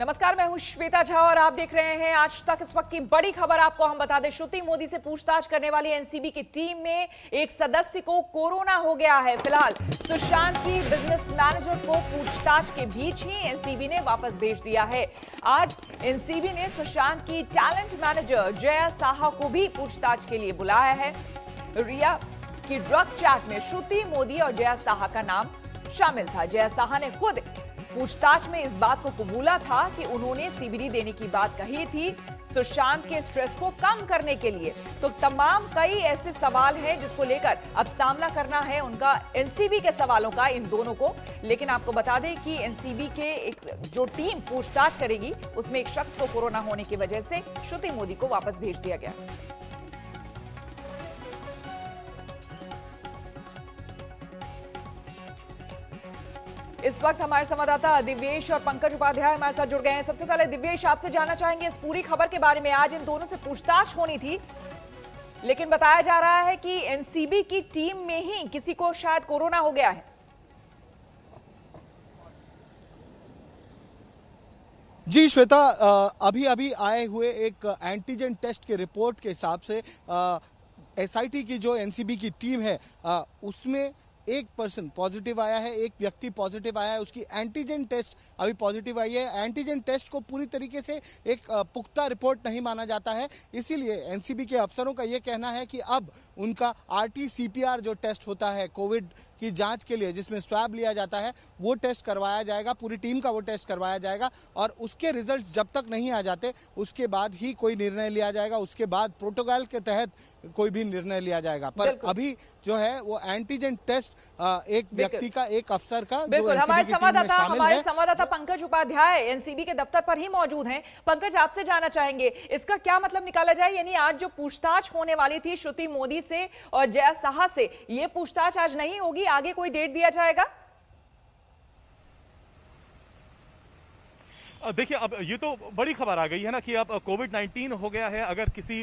नमस्कार, मैं हूं श्वेता झा और आप देख रहे हैं आज तक। इस वक्त की बड़ी खबर आपको हम बता दें, श्रुति मोदी से पूछताछ करने वाली एनसीबी की टीम में एक सदस्य को कोरोना हो गया है। फिलहाल सुशांत की बिजनेस मैनेजर को पूछताछ के बीच ही एनसीबी ने वापस भेज दिया है। आज एनसीबी ने सुशांत की टैलेंट मैनेजर जया साहा को भी पूछताछ के लिए बुलाया है। रिया की ड्रग चैट में श्रुति मोदी और जया साहा का नाम शामिल था। जया साहा ने खुद पूछताछ में इस बात को कबूला था कि उन्होंने सीबीडी देने की बात कही थी सुशांत के स्ट्रेस को कम करने के लिए। तो तमाम कई ऐसे सवाल हैं जिसको लेकर अब सामना करना है उनका एनसीबी के सवालों का, इन दोनों को। लेकिन आपको बता दें कि एनसीबी के एक जो टीम पूछताछ करेगी उसमें एक शख्स को कोरोना होने की वजह से श्रुति मोदी को वापस भेज दिया गया। इस वक्त हमारे संवाददाता दिव्येश और पंकज उपाध्याय हमारे साथ जुड़ गए हैं। सबसे पहले दिव्येश, आपसे जानना चाहेंगे इस पूरी खबर के बारे में। आज इन दोनों से पूछताछ होनी थी, लेकिन बताया जा रहा है कि एनसीबी की टीम में ही किसी को शायद कोरोना हो गया है। जी श्वेता, अभी अभी आए हुए एक एंटीजन टेस्ट के रिपोर्ट के हिसाब से एसआईटी की जो एनसीबी की टीम है उसमें एक पर्सन पॉजिटिव आया है, एक व्यक्ति पॉजिटिव आया है। उसकी एंटीजन टेस्ट अभी पॉजिटिव आई है। एंटीजन टेस्ट को पूरी तरीके से एक पुख्ता रिपोर्ट नहीं माना जाता है, इसीलिए एनसीबी के अफसरों का यह कहना है कि अब उनका आरटी-सीपीआर जो टेस्ट होता है कोविड की जांच के लिए, जिसमें स्वैब लिया जाता है, वो टेस्ट करवाया जाएगा। पूरी टीम का वो टेस्ट करवाया जाएगा और उसके रिजल्ट जब तक नहीं आ जाते उसके बाद ही कोई निर्णय लिया जाएगा। उसके बाद प्रोटोकॉल के तहत कोई भी निर्णय लिया जाएगा। पर अभी जो है वो एंटीजन टेस्ट एक व्यक्ति का, एक अफसर का, बिल्कुल। हमारे संवाददाता पंकज उपाध्याय एनसीबी के दफ्तर पर ही मौजूद हैं। पंकज, आपसे जानना चाहेंगे इसका क्या मतलब निकाला जाए, यानी आज जो पूछताछ होने वाली थी श्रुति मोदी से और जया साहा से, ये पूछताछ आज नहीं होगी, आगे कोई डेट दिया जाएगा? देखिए, अब ये तो बड़ी खबर आ गई है ना कि अब कोविड-19 हो गया है। अगर किसी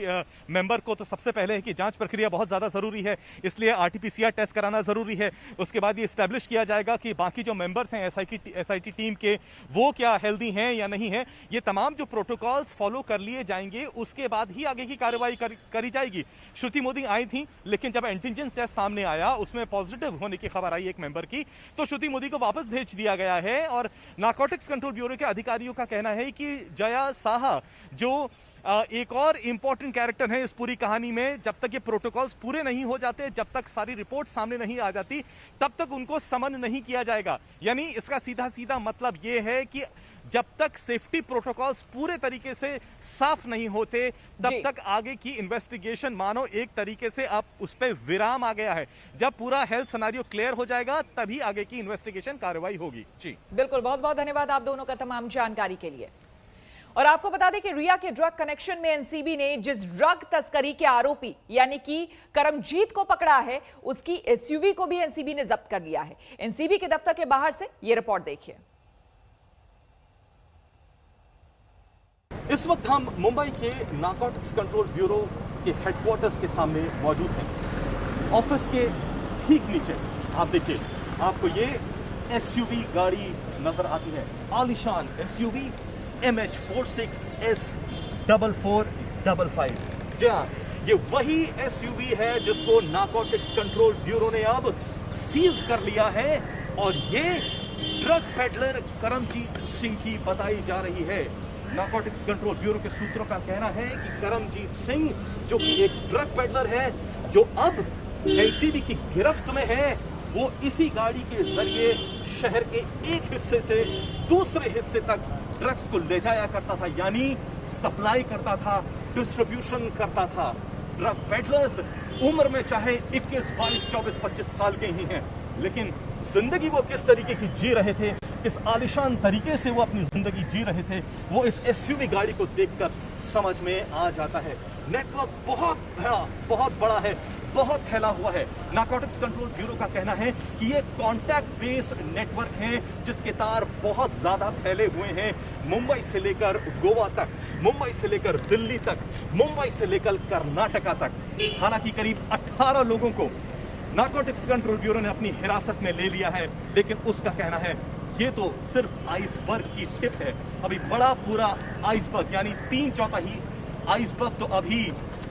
मेंबर को, तो सबसे पहले है कि जांच प्रक्रिया बहुत ज़्यादा ज़रूरी है, इसलिए आरटी-पीसीआर टेस्ट कराना ज़रूरी है। उसके बाद ये इस्टेब्लिश किया जाएगा कि बाकी जो मेंबर्स हैं एसआईटी टीम के, वो क्या हेल्दी हैं या नहीं है। ये तमाम जो प्रोटोकॉल्स फॉलो कर लिए जाएंगे, उसके बाद ही आगे की कार्रवाई करी जाएगी। श्रुति मोदी आई थी, लेकिन जब एंटीजन टेस्ट सामने आया उसमें पॉजिटिव होने की खबर आई एक मेंबर की, तो श्रुति मोदी को वापस भेज दिया गया है। और नारकोटिक्स कंट्रोल ब्यूरो के अधिकारियों का कहना है कि जया साहा जो एक और इंपॉर्टेंट कैरेक्टर है इस पूरी कहानी में, जब तक ये प्रोटोकॉल्स पूरे नहीं हो जाते, जब तक सारी रिपोर्ट सामने नहीं आ जाती, तब तक उनको समन नहीं किया जाएगा। यानी इसका सीधा सीधा मतलब ये है कि जब तक सेफ्टी प्रोटोकॉल्स पूरे तरीके से साफ नहीं होते, तब तक आगे की इन्वेस्टिगेशन, मानो एक तरीके से अब उस पर विराम आ गया है। जब पूरा हेल्थ सिनेरियो क्लियर हो जाएगा तभी आगे की इन्वेस्टिगेशन कार्रवाई होगी। जी बिल्कुल, बहुत बहुत धन्यवाद आप दोनों का तमाम जानकारी के लिए। और आपको बता दें कि रिया के ड्रग कनेक्शन में एनसीबी ने जिस ड्रग तस्करी के आरोपी यानी कि करमजीत को पकड़ा है, उसकी एसयूवी को भी एनसीबी ने जब्त कर लिया है। एनसीबी के दफ्तर के बाहर से यह रिपोर्ट देखिए। इस वक्त हम मुंबई के नारकोटिक्स कंट्रोल ब्यूरो के हेडक्वार्टर्स के सामने मौजूद हैं। ऑफिस के ठीक नीचे आप देखिए, आपको ये एसयूवी गाड़ी नजर आती है, आलीशान एसयूवी MH46S 4455। जी हाँ, ये वही एसयूवी है जिसको नारकोटिक्स कंट्रोल ब्यूरो ने अब सीज कर लिया है और ये ड्रग पेडलर करमजीत सिंह की बताई जा रही है। नारकोटिक्स कंट्रोल ब्यूरो के सूत्रों का कहना है कि करमजीत सिंह, जो कि एक ड्रग पेडलर है, जो अब एनसीबी की गिरफ्त में है, वो इसी गाड़ी के जरिए शहर के एक हिस्से से दूसरे हिस्से तक ड्रग्स को ले जाया करता था, यानी सप्लाई करता था, डिस्ट्रीब्यूशन करता था। ड्रग पेडलर्स उम्र में चाहे 21, 22, 24, 25 साल के ही हैं, लेकिन जिंदगी वो किस तरीके की जी रहे थे, किस आलिशान तरीके से वो अपनी जिंदगी जी रहे थे, वो इस एसयूवी गाड़ी को देखकर समझ में आ जाता है। नेटवर्क बहुत बड़ा है, बहुत फैला हुआ है। नारकोटिक्स कंट्रोल ब्यूरो का कहना है कि ये कॉन्टैक्ट बेस्ड नेटवर्क है, जिसके तार बहुत ज्यादा फैले हुए हैं, मुंबई से लेकर गोवा तक, मुंबई से लेकर दिल्ली तक, मुंबई से लेकर कर्नाटका तक। हालांकि करीब 18 लोगों को नारकोटिक्स कंट्रोल ब्यूरो ने अपनी हिरासत में ले लिया है, लेकिन उसका कहना है ये तो सिर्फ आइसबर्ग की टिप है। अभी बड़ा पूरा आइसबर्ग यानी 3/4 आइसबर्ग तो अभी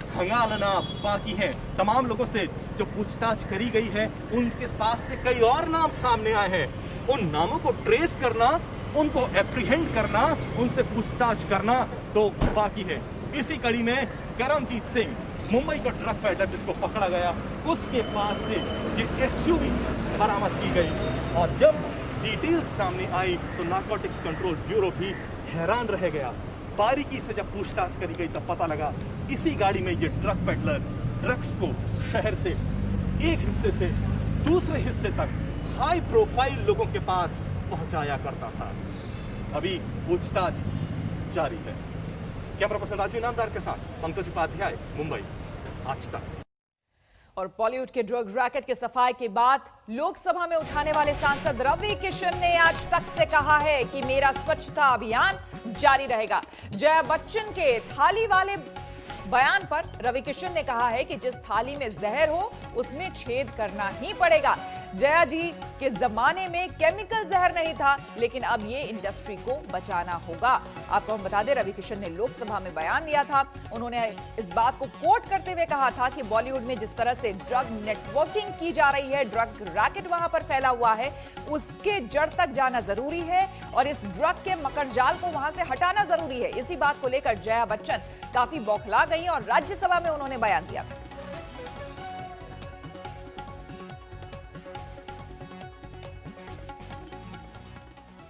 खंगालना बाकी है। तमाम लोगों से जो पूछताछ करी गई है उनके पास से कई और नाम सामने आए हैं। उन नामों को ट्रेस करना, उनको एप्रीहेंड करना, उनसे पूछताछ करना तो बाकी है। इसी कड़ी में करमजीत सिंह, मुंबई का ड्रग पेडलर जिसको पकड़ा गया, उसके पास से ये एसयूवी बरामद की गई और जब डिटेल्स सामने आई तो नारकोटिक्स कंट्रोल ब्यूरो भी हैरान रह गया। बारीकी से जब पूछताछ करी गई तब पता लगा इसी गाड़ी में ये ड्रग पेडलर ड्रग्स को शहर से एक हिस्से से दूसरे हिस्से तक हाई प्रोफाइल लोगों के पास पहुंचाया करता था। अभी पूछताछ जारी है। कैमरा पर्सन राजू इनामदार के साथ पंकज उपाध्याय, मुंबई, आज तक। और बॉलीवुड के ड्रग रैकेट के सफाई के बाद लोकसभा में उठाने वाले सांसद रवि किशन ने आज तक से कहा है कि मेरा स्वच्छता अभियान जारी रहेगा। जया बच्चन के थाली वाले बयान पर रवि किशन ने कहा है कि जिस थाली में जहर हो उसमें छेद करना ही पड़ेगा। जया जी के जमाने में केमिकल जहर नहीं था, लेकिन अब ये इंडस्ट्री को बचाना होगा। आपको हम बता दें, रवि किशन ने लोकसभा में बयान दिया था। उन्होंने इस बात को कोट करते हुए कहा था कि बॉलीवुड में जिस तरह से ड्रग नेटवर्किंग की जा रही है, ड्रग रैकेट वहां पर फैला हुआ है, उसके जड़ तक जाना जरूरी है और इस ड्रग के मकड़जाल को वहां से हटाना जरूरी है। इसी बात को लेकर जया बच्चन काफी बौखला गई और राज्यसभा में उन्होंने बयान दिया।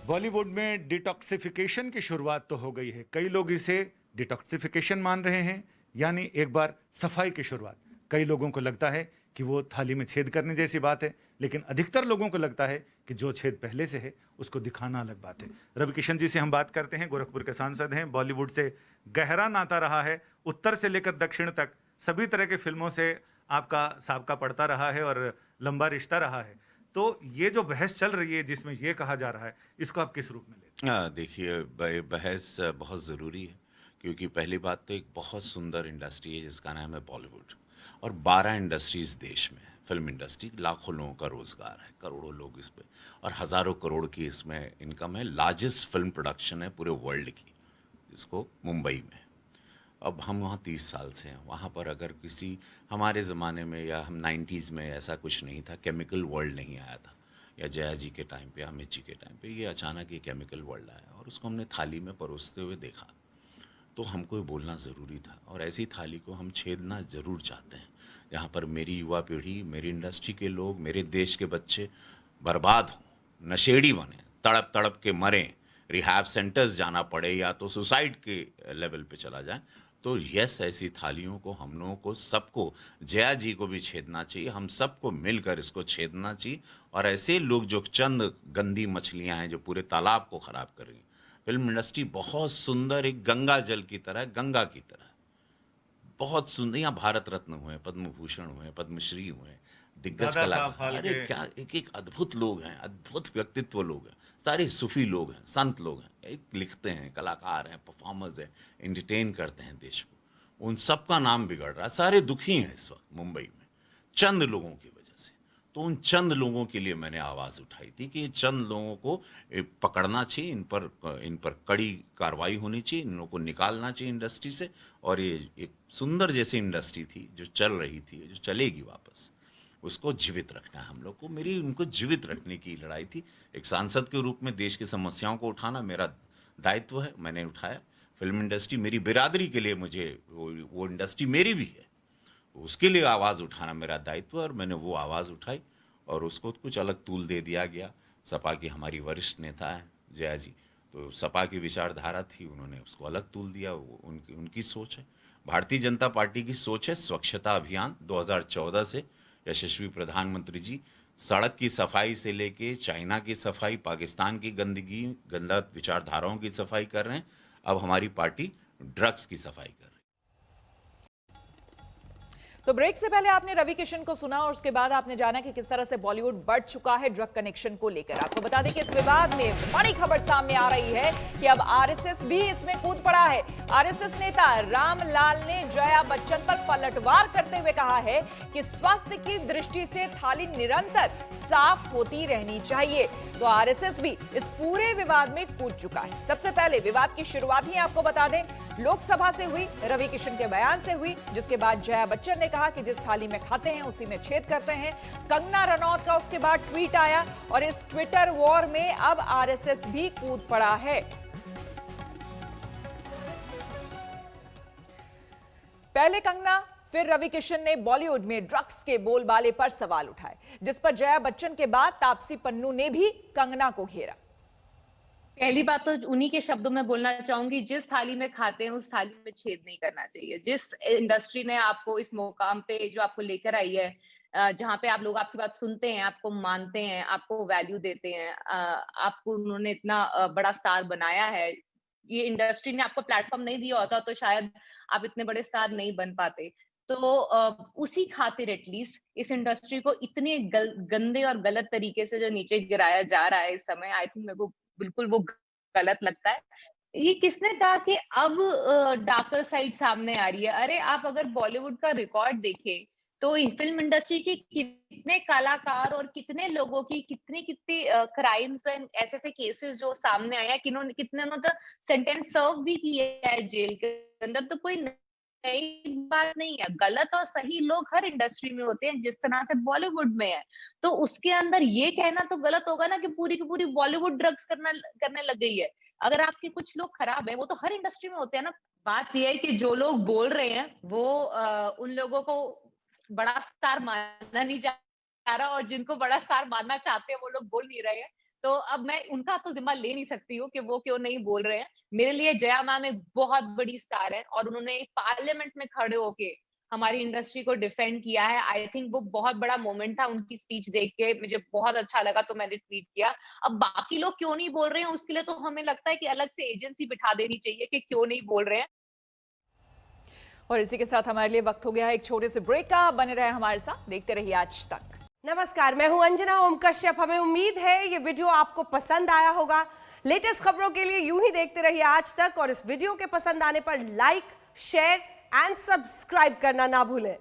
बॉलीवुड में डिटॉक्सिफिकेशन की शुरुआत तो हो गई है। कई लोग इसे डिटॉक्सिफिकेशन मान रहे हैं, यानी एक बार सफाई की शुरुआत। कई लोगों को लगता है कि वो थाली में छेद करने जैसी बात है, लेकिन अधिकतर लोगों को लगता है कि जो छेद पहले से है उसको दिखाना अलग बात है। रवि किशन जी से हम बात करते हैं। गोरखपुर के सांसद हैं, बॉलीवुड से गहरा नाता रहा है, उत्तर से लेकर दक्षिण तक सभी तरह के फिल्मों से आपका साबका पड़ता रहा है और लंबा रिश्ता रहा है। तो ये जो बहस चल रही है जिसमें ये कहा जा रहा है, इसको आप किस रूप में लेते हैं? देखिए, बहस बहुत ज़रूरी है, क्योंकि पहली बात तो एक बहुत सुंदर इंडस्ट्री है जिसका नाम है बॉलीवुड, और 12 इंडस्ट्रीज देश में है। फिल्म इंडस्ट्री लाखों लोगों का रोज़गार है, करोड़ों लोग इस पे, और हज़ारों करोड़ की इसमें इनकम है। लार्जेस्ट फिल्म प्रोडक्शन है पूरे वर्ल्ड की, इसको मुंबई में। अब हम वहाँ 30 साल से हैं। वहाँ पर अगर किसी हमारे ज़माने में या हम 90s में ऐसा कुछ नहीं था, केमिकल वर्ल्ड नहीं आया था, या जया जी के टाइम पे, अमित जी के टाइम पे ये अचानक ये केमिकल वर्ल्ड आया और उसको हमने थाली में परोसते हुए देखा। तो हमको ये बोलना ज़रूरी था, और ऐसी थाली को हम छेदना ज़रूर चाहते हैं जहाँ पर मेरी युवा पीढ़ी, मेरी इंडस्ट्री के लोग, मेरे देश के बच्चे बर्बाद हों, नशेड़ी बने, तड़प तड़प के मरें, रिहैब सेंटर्स जाना पड़े या तो सुसाइड के लेवल पे चला जाए। तो यस, ऐसी थालियों को हम लोगों को सबको, जया जी को भी छेदना चाहिए, हम सबको मिलकर इसको छेदना चाहिए। और ऐसे लोग जो चंद गंदी मछलियां हैं जो पूरे तालाब को ख़राब कर रही हैं। फिल्म इंडस्ट्री बहुत सुंदर, एक गंगा जल की तरह, गंगा की तरह बहुत सुंदर। यहाँ भारत रत्न हुए, पद्म भूषण हुए, पद्मश्री हुए, दिग्गज कलाकार, अरे क्या एक एक अद्भुत लोग हैं, अद्भुत व्यक्तित्व लोग हैं, सारे सूफी लोग हैं, संत लोग हैं, एक लिखते हैं, कलाकार हैं, परफॉर्मर्स हैं, एंटरटेन करते हैं देश को। उन सब का नाम बिगड़ रहा है। सारे दुखी हैं इस वक्त मुंबई में चंद लोगों की वजह से। तो उन चंद लोगों के लिए मैंने आवाज़ उठाई थी कि ये चंद लोगों को पकड़ना चाहिए, इन पर कड़ी कार्रवाई होनी चाहिए, इन लोगों को निकालना चाहिए इंडस्ट्री से। और ये एक सुंदर जैसी इंडस्ट्री थी जो चल रही थी, जो चलेगी वापस, उसको जीवित रखना है हम लोग को। मेरी उनको जीवित रखने की लड़ाई थी। एक सांसद के रूप में देश की समस्याओं को उठाना मेरा दायित्व है, मैंने उठाया। फिल्म इंडस्ट्री मेरी बिरादरी के लिए, मुझे वो इंडस्ट्री मेरी भी है, उसके लिए आवाज़ उठाना मेरा दायित्व है, और मैंने वो आवाज़ उठाई और उसको कुछ अलग तूल दे दिया गया। सपा की हमारी वरिष्ठ नेता है जया जी, तो सपा की विचारधारा थी, उन्होंने उसको अलग तूल दिया। वो उनकी सोच है। भारतीय जनता पार्टी की सोच है स्वच्छता अभियान। 2014 से यशस्वी प्रधानमंत्री जी सड़क की सफाई से लेके चाइना की सफाई, पाकिस्तान की गंदगी, गलत विचारधाराओं की सफाई कर रहे हैं। अब हमारी पार्टी ड्रग्स की सफाई कर रही है। तो ब्रेक से पहले आपने रवि किशन को सुना और उसके बाद आपने जाना कि किस तरह से बॉलीवुड बढ़ चुका है ड्रग कनेक्शन को लेकर। आपको बता दें कि इस विवाद में बड़ी खबर सामने आ रही है कि अब आरएसएस भी इसमें कूद पड़ा है। आरएसएस नेता रामलाल ने जया बच्चन पर पलटवार करते हुए कहा है कि स्वास्थ्य की दृष्टि से थाली निरंतर साफ होती रहनी चाहिए। तो आरएसएस भी इस पूरे विवाद में कूद चुका है। सबसे पहले विवाद की शुरुआत ही आपको बता दें लोकसभा से हुई, रवि किशन के बयान से हुई, जिसके बाद जया बच्चन ने कहा कि जिस थाली में खाते हैं उसी में छेद करते हैं। कंगना रनौत का उसके बाद ट्वीट आया और इस ट्विटर वॉर में अब आरएसएस भी कूद पड़ा है। पहले कंगना फिर रवि किशन ने बॉलीवुड में ड्रग्स के बोलबाले पर सवाल उठाए, जिस पर जया बच्चन के बाद तापसी पन्नू ने भी कंगना को घेरा। पहली बात तो उन्हीं के शब्दों में बोलना चाहूंगी, जिस थाली में खाते हैं उस थाली में छेद नहीं करना चाहिए। जिस इंडस्ट्री ने आपको इस मुकाम पे जो आपको लेकर आई है, जहाँ पे आप लोग आपकी बात सुनते हैं, आपको मानते हैं, आपको वैल्यू देते हैं, आपको उन्होंने इतना बड़ा स्टार बनाया है, ये इंडस्ट्री ने आपको प्लेटफॉर्म नहीं दिया होता तो शायद आप इतने बड़े स्टार नहीं बन पाते। तो उसी खातिर एटलीस्ट इस इंडस्ट्री को इतने गंदे और गलत तरीके से जो नीचे गिराया जा रहा है इस समय, आई थिंक मेरे को बिल्कुल वो गलत लगता है। ये किसने कहा कि अब डार्कर साइड सामने आ रही है? अरे आप अगर बॉलीवुड का रिकॉर्ड देखें तो फिल्म इंडस्ट्री के कितने कलाकार और कितने लोगों की कितनी क्राइम्स एंड ऐसे ऐसे केसेस जो सामने आए हैं, कितने तो सेंटेंस सर्व भी किया है जेल के अंदर। तो कोई नई बात नहीं है। गलत और सही लोग हर इंडस्ट्री में होते हैं, जिस तरह से बॉलीवुड में है। तो उसके अंदर ये कहना तो गलत होगा ना कि पूरी की पूरी बॉलीवुड ड्रग्स करने लग गई है। अगर आपके कुछ लोग खराब है, वो तो हर इंडस्ट्री में होते हैं ना। बात ये है कि जो लोग बोल रहे हैं वो उन लोगों को बड़ा स्टार मानना नहीं चाह रहा, और जिनको बड़ा स्टार मानना चाहते हैं वो लोग बोल नहीं रहे हैं। तो अब मैं उनका तो जिम्मा ले नहीं सकती हूँ कि वो क्यों नहीं बोल रहे हैं। मेरे लिए जया मैम एक बहुत बड़ी स्टार है और उन्होंने पार्लियामेंट में खड़े होके हमारी इंडस्ट्री को डिफेंड किया है। आई थिंक वो बहुत बड़ा मोमेंट था। उनकी स्पीच देख के मुझे बहुत अच्छा लगा तो मैंने ट्वीट किया। अब बाकी लोग क्यों नहीं बोल रहे हैं उसके लिए तो हमें लगता है कि अलग से एजेंसी बिठा देनी चाहिए कि क्यों नहीं बोल रहे हैं। और इसी के साथ हमारे लिए वक्त हो गया है एक छोटे से ब्रेक का। बने रहे हमारे साथ, देखते रहिए आज तक। नमस्कार, मैं हूं अंजना ओम कश्यप। हमें उम्मीद है ये वीडियो आपको पसंद आया होगा। लेटेस्ट खबरों के लिए यूं ही देखते रहिए आज तक, और इस वीडियो के पसंद आने पर लाइक, शेयर एंड सब्सक्राइब करना ना भूलें।